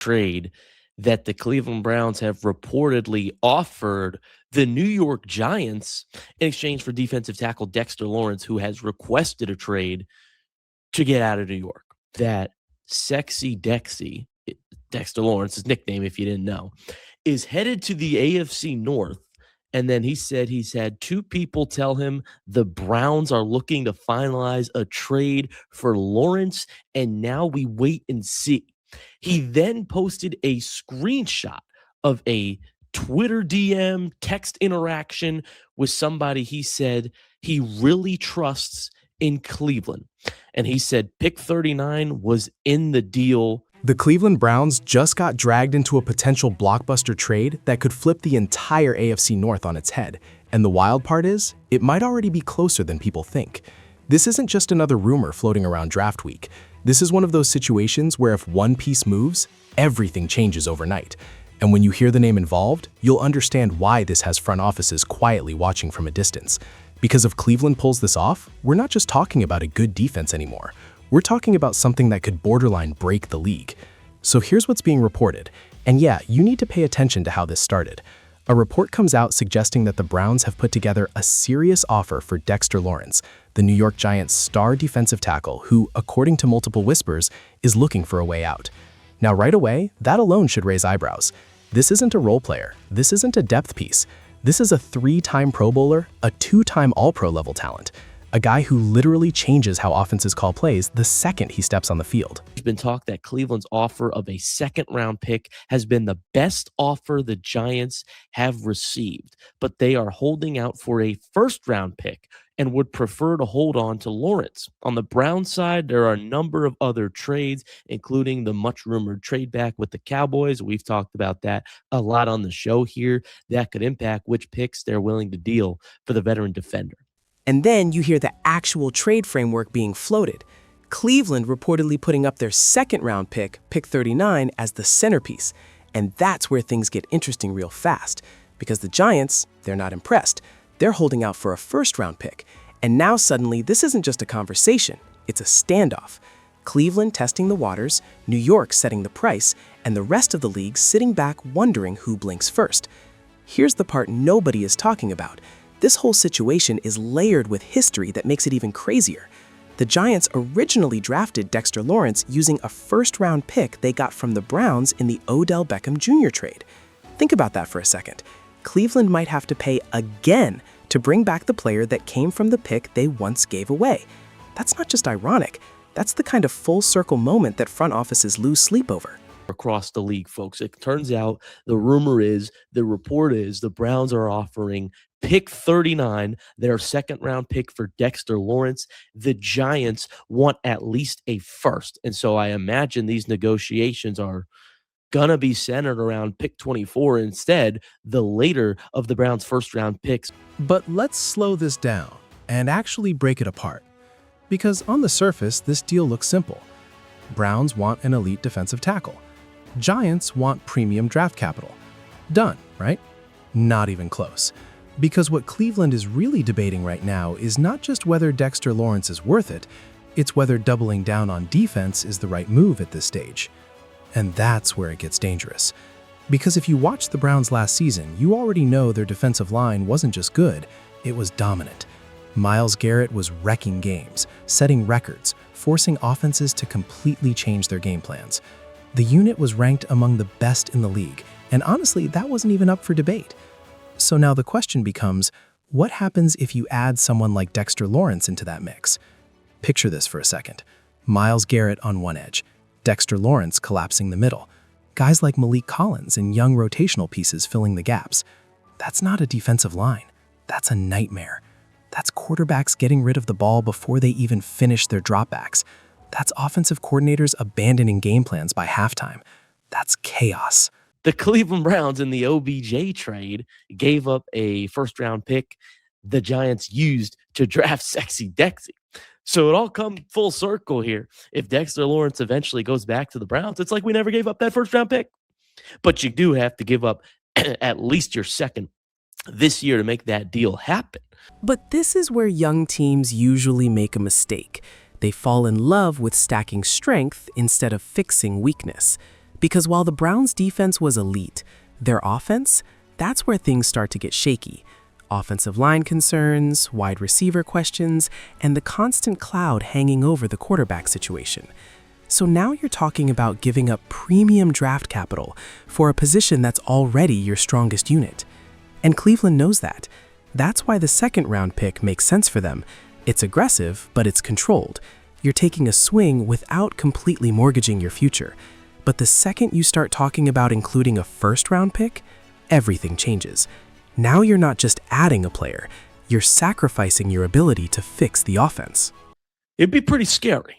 trade that the Cleveland Browns have reportedly offered the New York Giants in exchange for defensive tackle Dexter Lawrence, who has requested a trade to get out of New York. That sexy Dexy, Dexter Lawrence's nickname, if you didn't know, is headed to the AFC North. And then he said he's had two people tell him the Browns are looking to finalize a trade for Lawrence, and now we wait and see. He then posted a screenshot of a Twitter DM text interaction with somebody he said he really trusts in Cleveland. And he said pick 39 was in the deal. The Cleveland Browns just got dragged into a potential blockbuster trade that could flip the entire AFC North on its head. And the wild part is, it might already be closer than people think. This isn't just another rumor floating around draft week. This is one of those situations where if one piece moves, everything changes overnight. And when you hear the name involved, you'll understand why this has front offices quietly watching from a distance. Because if Cleveland pulls this off, we're not just talking about a good defense anymore. We're talking about something that could borderline break the league. So here's what's being reported. And yeah, you need to pay attention to how this started. A report comes out suggesting that the Browns have put together a serious offer for Dexter Lawrence, the New York Giants' star defensive tackle who, according to multiple whispers, is looking for a way out. Now right away, that alone should raise eyebrows. This isn't a role player. This isn't a depth piece. This is a 3-time Pro Bowler, a 2-time All-Pro level talent. A guy who literally changes how offenses call plays the second he steps on the field. There's been talk that Cleveland's offer of a second-round pick has been the best offer the Giants have received, but they are holding out for a first-round pick and would prefer to hold on to Lawrence. On the Browns side, there are a number of other trades, including the much-rumored trade back with the Cowboys. We've talked about that a lot on the show here. That could impact which picks they're willing to deal for the veteran defender. And then you hear the actual trade framework being floated. Cleveland reportedly putting up their second-round pick, pick 39, as the centerpiece. And that's where things get interesting real fast. Because the Giants, they're not impressed. They're holding out for a first-round pick. And now suddenly, this isn't just a conversation. It's a standoff. Cleveland testing the waters, New York setting the price, and the rest of the league sitting back wondering who blinks first. Here's the part nobody is talking about. This whole situation is layered with history that makes it even crazier. The Giants originally drafted Dexter Lawrence using a first-round pick they got from the Browns in the Odell Beckham Jr. trade. Think about that for a second. Cleveland might have to pay again to bring back the player that came from the pick they once gave away. That's not just ironic. That's the kind of full-circle moment that front offices lose sleep over. Across the league, folks. It turns out the rumor is, the report is, the Browns are offering pick 39, their second-round pick for Dexter Lawrence. The Giants want at least a first. And so I imagine these negotiations are going to be centered around pick 24 instead, the later of the Browns' first-round picks. But let's slow this down and actually break it apart. Because on the surface, this deal looks simple. Browns want an elite defensive tackle. Giants want premium draft capital. Done, right? Not even close. Because what Cleveland is really debating right now is not just whether Dexter Lawrence is worth it, it's whether doubling down on defense is the right move at this stage. And that's where it gets dangerous. Because if you watched the Browns last season, you already know their defensive line wasn't just good, it was dominant. Myles Garrett was wrecking games, setting records, forcing offenses to completely change their game plans. The unit was ranked among the best in the league, and honestly, that wasn't even up for debate. So now the question becomes, what happens if you add someone like Dexter Lawrence into that mix? Picture this for a second. Myles Garrett on one edge, Dexter Lawrence collapsing the middle, guys like Malik Collins and young rotational pieces filling the gaps. That's not a defensive line. That's a nightmare. That's quarterbacks getting rid of the ball before they even finish their dropbacks. That's offensive coordinators abandoning game plans by halftime. That's chaos. The Cleveland Browns in the OBJ trade gave up a first-round pick the Giants used to draft Sexy Dexy. So it all comes full circle here. If Dexter Lawrence eventually goes back to the Browns, it's like we never gave up that first-round pick. But you do have to give up at least your second this year to make that deal happen. But this is where young teams usually make a mistake. They fall in love with stacking strength instead of fixing weakness. Because while the Browns' defense was elite, their offense, that's where things start to get shaky. Offensive line concerns, wide receiver questions, and the constant cloud hanging over the quarterback situation. So now you're talking about giving up premium draft capital for a position that's already your strongest unit. And Cleveland knows that. That's why the second-round pick makes sense for them. It's aggressive, but it's controlled. You're taking a swing without completely mortgaging your future. But the second you start talking about including a first-round pick, everything changes. Now you're not just adding a player, you're sacrificing your ability to fix the offense. It'd be pretty scary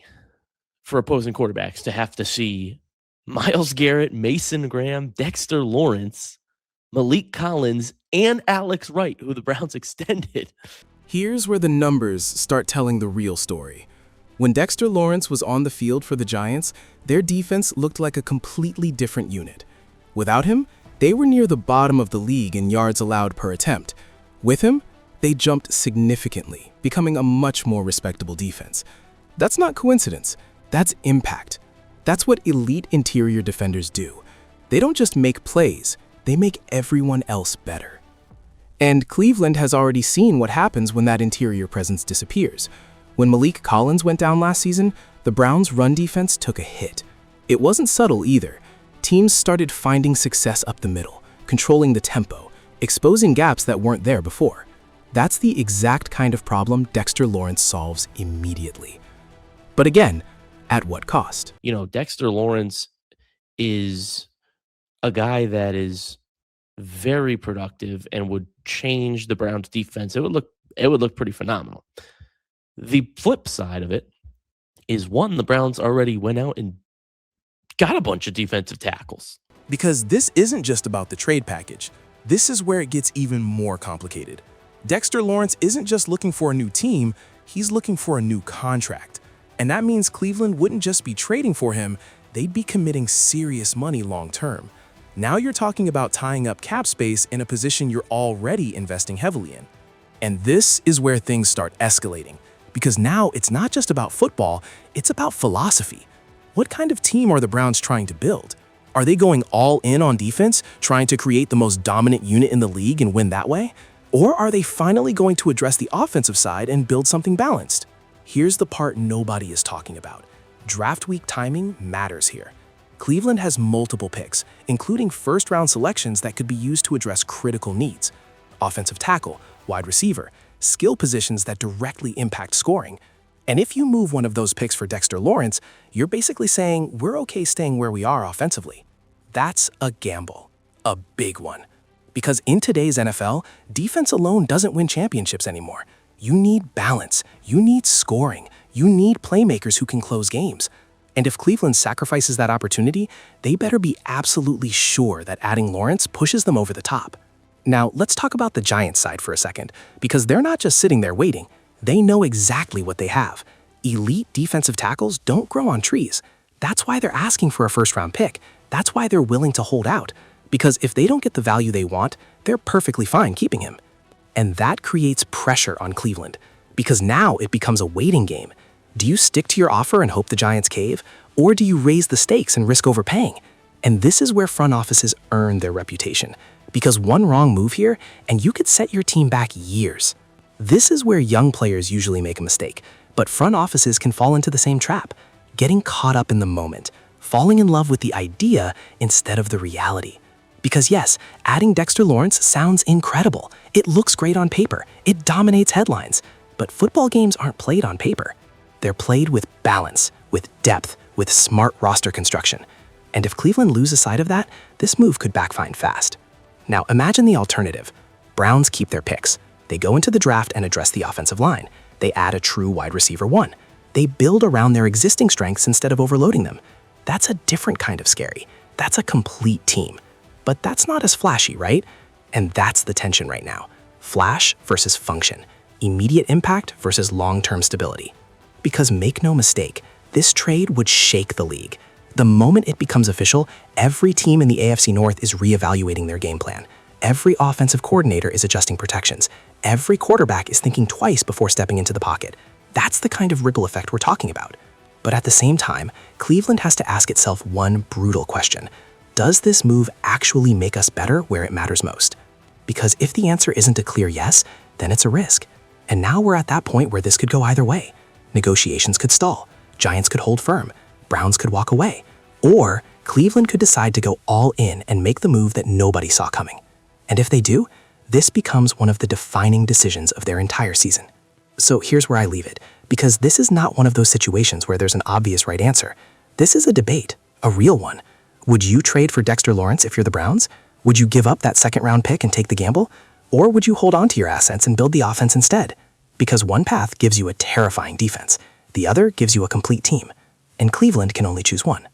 for opposing quarterbacks to have to see Myles Garrett, Mason Graham, Dexter Lawrence, Malik Collins, and Alex Wright, who the Browns extended. Here's where the numbers start telling the real story. When Dexter Lawrence was on the field for the Giants, their defense looked like a completely different unit. Without him, they were near the bottom of the league in yards allowed per attempt. With him, they jumped significantly, becoming a much more respectable defense. That's not coincidence. That's impact. That's what elite interior defenders do. They don't just make plays, they make everyone else better. And Cleveland has already seen what happens when that interior presence disappears. When Malik Collins went down last season, the Browns' run defense took a hit. It wasn't subtle either. Teams started finding success up the middle, controlling the tempo, exposing gaps that weren't there before. That's the exact kind of problem Dexter Lawrence solves immediately. But again, at what cost? You know, Dexter Lawrence is a guy that is very productive and would change the Browns defense. It would look pretty phenomenal. The flip side of it is, one, the Browns already went out and got a bunch of defensive tackles. Because this isn't just about the trade package. This is where it gets even more complicated. Dexter Lawrence isn't just looking for a new team, he's looking for a new contract. And that means Cleveland wouldn't just be trading for him, they'd be committing serious money long term. Now you're talking about tying up cap space in a position you're already investing heavily in. And this is where things start escalating. Because now it's not just about football, it's about philosophy. What kind of team are the Browns trying to build? Are they going all in on defense, trying to create the most dominant unit in the league and win that way? Or are they finally going to address the offensive side and build something balanced? Here's the part nobody is talking about. Draft week timing matters here. Cleveland has multiple picks, including first-round selections that could be used to address critical needs. Offensive tackle, wide receiver, skill positions that directly impact scoring. And if you move one of those picks for Dexter Lawrence, you're basically saying we're okay staying where we are offensively. That's a gamble, a big one. Because in today's NFL, defense alone doesn't win championships anymore. You need balance, you need scoring, you need playmakers who can close games. And if Cleveland sacrifices that opportunity, they better be absolutely sure that adding Lawrence pushes them over the top. Now, let's talk about the Giants side for a second, because they're not just sitting there waiting. They know exactly what they have. Elite defensive tackles don't grow on trees. That's why they're asking for a first-round pick. That's why they're willing to hold out. Because if they don't get the value they want, they're perfectly fine keeping him. And that creates pressure on Cleveland, because now it becomes a waiting game. Do you stick to your offer and hope the Giants cave, or do you raise the stakes and risk overpaying? And this is where front offices earn their reputation, because one wrong move here, and you could set your team back years. This is where young players usually make a mistake, but front offices can fall into the same trap, getting caught up in the moment, falling in love with the idea instead of the reality. Because yes, adding Dexter Lawrence sounds incredible. It looks great on paper. It dominates headlines. But football games aren't played on paper. They're played with balance, with depth, with smart roster construction. And if Cleveland loses sight of that, this move could backfire fast. Now imagine the alternative. Browns keep their picks. They go into the draft and address the offensive line. They add a true wide receiver one. They build around their existing strengths instead of overloading them. That's a different kind of scary. That's a complete team. But that's not as flashy, right? And that's the tension right now. Flash versus function. Immediate impact versus long-term stability. Because make no mistake, this trade would shake the league. The moment it becomes official, every team in the AFC North is reevaluating their game plan. Every offensive coordinator is adjusting protections. Every quarterback is thinking twice before stepping into the pocket. That's the kind of ripple effect we're talking about. But at the same time, Cleveland has to ask itself one brutal question. Does this move actually make us better where it matters most? Because if the answer isn't a clear yes, then it's a risk. And now we're at that point where this could go either way. Negotiations could stall, Giants could hold firm, Browns could walk away, or Cleveland could decide to go all in and make the move that nobody saw coming. And if they do, this becomes one of the defining decisions of their entire season. So here's where I leave it, because this is not one of those situations where there's an obvious right answer. This is a debate, a real one. Would you trade for Dexter Lawrence if you're the Browns? Would you give up that second-round pick and take the gamble? Or would you hold on to your assets and build the offense instead? Because one path gives you a terrifying defense, the other gives you a complete team, and Cleveland can only choose one.